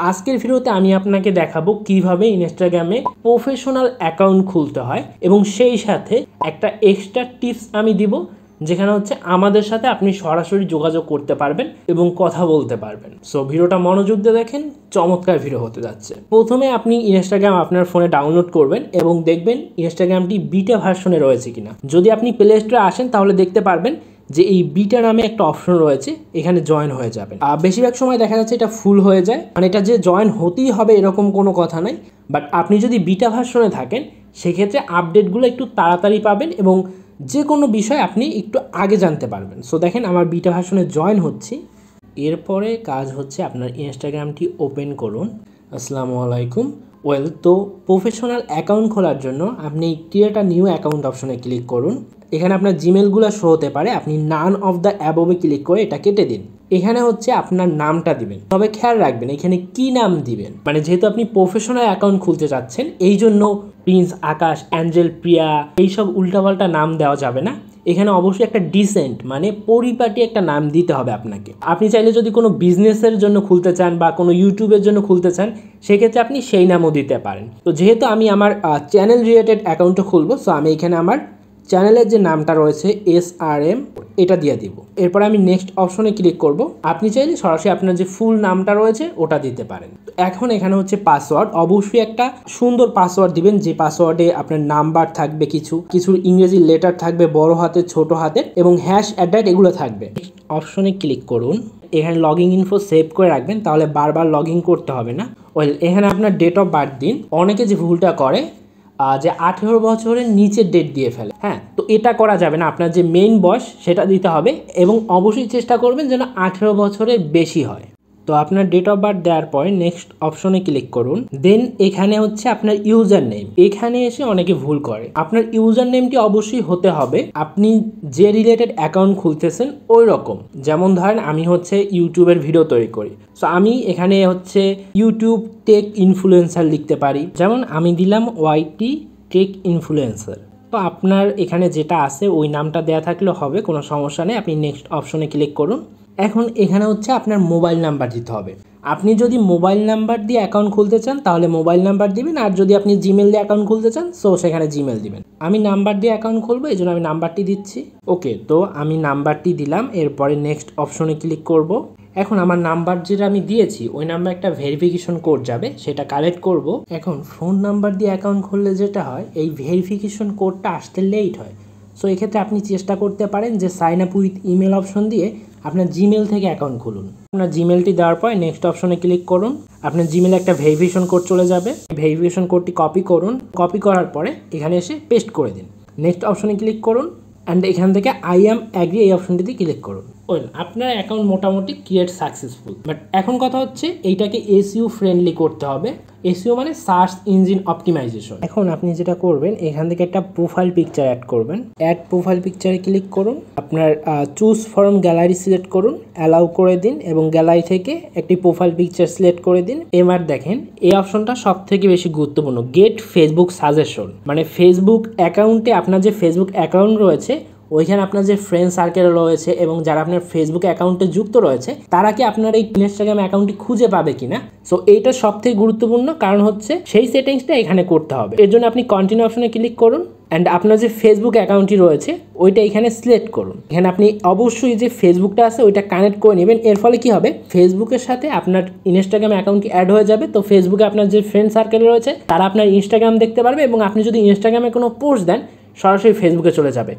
আজকের ভিডিওতে আমি আপনাকে দেখাবো কিভাবে ইনস্টাগ্রামে প্রফেশনাল অ্যাকাউন্ট খুলতে হয় এবং সেই সাথে একটা এক্সট্রা টিপস আমি দিব, যেখানে হচ্ছে আমাদের সাথে আপনি সরাসরি যোগাযোগ করতে পারবেন এবং কথা বলতে পারবেন। সো ভিডিওটা মনোযোগ দিয়ে দেখেন, চমৎকার ভিডিও হতে যাচ্ছে। প্রথমে আপনি ইনস্টাগ্রাম আপনার ফোনে ডাউনলোড করবেন এবং দেখবেন ইনস্টাগ্রামটি বিটা ভার্সনে রয়েছে কিনা। যদি আপনি প্লে স্টোরে আসেন তাহলে দেখতে পারবেন যে এই বিটা নামে একটা অপশন রয়েছে, এখানে জয়েন হয়ে যাবেন। আর বেশিরভাগ সময় দেখা যাচ্ছে এটা ফুল হয়ে যায়, মানে এটা যে জয়েন হতেই হবে এরকম কোনো কথা নাই। বাট আপনি যদি বিটা ভার্সনে থাকেন সেক্ষেত্রে আপডেটগুলো একটু তাড়াতাড়ি পাবেন এবং যে কোনো বিষয় আপনি একটু আগে জানতে পারবেন। সো দেখেন আমার বিটা ভার্সনে জয়েন হচ্ছি। এরপরে কাজ হচ্ছে আপনার ইনস্টাগ্রামটি ওপেন করুন। আসসালামু আলাইকুম। তো প্রফেশনাল অ্যাকাউন্ট খোলার জন্য আপনি ক্রিয়েট আ নিউ অ্যাকাউন্ট অপশনে ক্লিক করুন। এখানে আপনার জিমেলগুলো শো হতে পারে, আপনি নান অফ দ্য অ্যাবভে ক্লিক করে এটা কেটে দিন। এখানে হচ্ছে আপনার নামটা দিবেন, তবে খেয়াল রাখবেন এখানে কি নাম দিবেন, মানে যেহেতু আপনি প্রফেশনাল অ্যাকাউন্ট খুলতে চাচ্ছেন এই জন্য প্রিন্স, আকাশ, অ্যাঞ্জেল, প্রিয়া এইসব উল্টাপাল্টা নাম দেওয়া যাবে না। এখানে অবশ্যই একটা ডিসেন্ট মানে পরিপাটি একটা নাম দিতে হবে আপনাকে। আপনি চাইলে যদি কোনো বিজনেসের জন্য খুলতে চান বা কোনো ইউটিউবের জন্য খুলতে চান সেক্ষেত্রে আপনি সেই নামও দিতে পারেন। তো যেহেতু আমি আমার চ্যানেল রিলেটেড অ্যাকাউন্টটা খুলবো, সো আমি এখানে আমার চ্যানেলের যে নামটা রয়েছে SRM এটা দিয়ে দিব। এরপর আমি নেক্সট অপশনে ক্লিক করব। আপনি চাইলে সরাসরি আপনার যে ফুল নামটা রয়েছে ওটা দিতে পারেন। এখন এখানে হচ্ছে পাসওয়ার্ড, অবশ্যই একটা সুন্দর পাসওয়ার্ড দিবেন, যে পাসওয়ার্ডে আপনার নাম্বার থাকবে, কিছু ইংরেজি লেটার থাকবে বড় হাতের ছোট হাতের এবং হ্যাশ অ্যাড্রেস এগুলো থাকবে। অপশনে ক্লিক করুন। এখানে লগইন ইনফো সেভ করে রাখবেন, তাহলে বারবার লগ ইন করতে হবে না। এখানে আপনার ডেট অফ বার্থ দিন। অনেকে যে ভুলটা করে যে 18 বছরের নিচের ডেট দিয়ে ফেলে, হ্যাঁ, তো এটা করা যাবে না। আপনার যে মেইন বয়স সেটা দিতে হবে এবং অবশ্যই চেষ্টা করবেন যেন 18 বছরের বেশি হয়। তো আপনার ডেট অফ বার্থ দেওয়ার পরে নেক্সট অপশনে ক্লিক করুন। দেন এখানে হচ্ছে আপনার ইউজার নেম। এখানে এসে অনেকে ভুল করে, আপনার ইউজার নেমটি অবশ্যই হতে হবে আপনি যে রিলেটেড অ্যাকাউন্ট খুলতেছেন ওই রকম। যেমন ধরেন আমি হচ্ছে ইউটিউবের ভিডিও তৈরি করি, সো আমি এখানে হচ্ছে ইউটিউব টেক ইনফ্লুয়েন্সার লিখতে পারি। যেমন আমি দিলাম YT টেক ইনফ্লুয়েন্সার। তো আপনার এখানে যেটা আছে ওই নামটা দেওয়া থাকলে হবে, কোনো সমস্যা নেই। আপনি নেক্সট অপশনে ক্লিক করুন। এখন এখানে হচ্ছে আপনার মোবাইল নাম্বার দিতে হবে। আপনি যদি মোবাইল নাম্বার দিয়ে অ্যাকাউন্ট খুলতে চান তাহলে মোবাইল নাম্বার দিবেন, আর যদি আপনি জিমেল দিয়ে অ্যাকাউন্ট খুলতে চান সো সেখানে জিমেল দিবেন। আমি নাম্বার দিয়ে অ্যাকাউন্ট খুলবো, এই জন্য আমি নাম্বারটি দিচ্ছি। ওকে, তো আমি নাম্বারটি দিলাম। এরপরে নেক্সট অপশনে ক্লিক করব। এখন আমার নাম্বার যেটা আমি দিয়েছি ওই নাম্বার একটা ভেরিফিকেশন কোড যাবে, সেটা কালেক্ট করব। এখন ফোন নাম্বার দিয়ে অ্যাকাউন্ট খুললে যেটা হয় এই ভেরিফিকেশন কোডটা আসতে লেট হয়। সো এক্ষেত্রে আপনি চেষ্টা করতে পারেন যে sign up with email option দিয়ে আপনার জিমেল থেকে অ্যাকাউন্ট খুলুন। আপনার জিমেলটি দেওয়ার পরে নেক্সট অপশনে ক্লিক করুন। আপনার জিমেলে একটা ভেরিফিকেশন কোড চলে যাবে, ভেরিফিকেশন কোডটি কপি করুন। কপি করার পরে এখানে এসে পেস্ট করে দিন। নেক্সট অপশনে ক্লিক করুন অ্যান্ড এখান থেকে আই অ্যাম অ্যাগ্রি এই অপশনটিতে ক্লিক করুন। আপনার অ্যাকাউন্ট মোটামুটি ক্রিয়েট সাকসেসফুল। বাট এখন কথা হচ্ছে এইটাকে SEO ফ্রেন্ডলি করতে হবে। SEO মানে সার্চ ইঞ্জিন অপটিমাইজেশন। এখন আপনি যেটা করবেন এখান থেকে একটা প্রোফাইল পিকচার অ্যাড করবেন। অ্যাড প্রোফাইল পিকচারে ক্লিক করুন। আপনার চুজ ফ্রম গ্যালারি সিলেক্ট করুন, অ্যালাউ করে দিন এবং গ্যালারি থেকে একটি প্রোফাইল পিকচার সিলেক্ট করে দিন। এবার দেখেন এই অপশনটা সব থেকে বেশি গুরুত্বপূর্ণ, গেট ফেসবুক সাজেশন। মানে ফেসবুক অ্যাকাউন্টে আপনার যে ফেসবুক অ্যাকাউন্ট রয়েছে ওইখানে আপনার যে ফ্রেন্ড সার্কেল রয়েছে এবং যারা আপনার ফেসবুক অ্যাকাউন্টে যুক্ত রয়েছে তারা কি আপনার এই ইনস্টাগ্রাম অ্যাকাউন্টটি খুঁজে পাবে কিনা। সো এইটা সব থেকে গুরুত্বপূর্ণ, কারণ হচ্ছে সেই সেটিংসটা এখানে করতে হবে। এর জন্য আপনি কন্টিনিউ অপশনে ক্লিক করুন অ্যান্ড আপনার যে ফেসবুক অ্যাকাউন্টটি রয়েছে ওইটা এখানে সিলেক্ট করুন। এখানে আপনি অবশ্যই যে ফেসবুকটা আছে ওইটা কানেক্ট করে নেবেন। এর ফলে কি হবে, ফেসবুকের সাথে আপনার ইনস্টাগ্রাম অ্যাকাউন্টটি অ্যাড হয়ে যাবে। তো ফেসবুকে আপনার যে ফ্রেন্ড সার্কেল রয়েছে তারা আপনার ইনস্টাগ্রাম দেখতে পারবে এবং আপনি যদি ইনস্টাগ্রামে কোনো পোস্ট দেন সরাসরি ফেসবুকে চলে যাবে।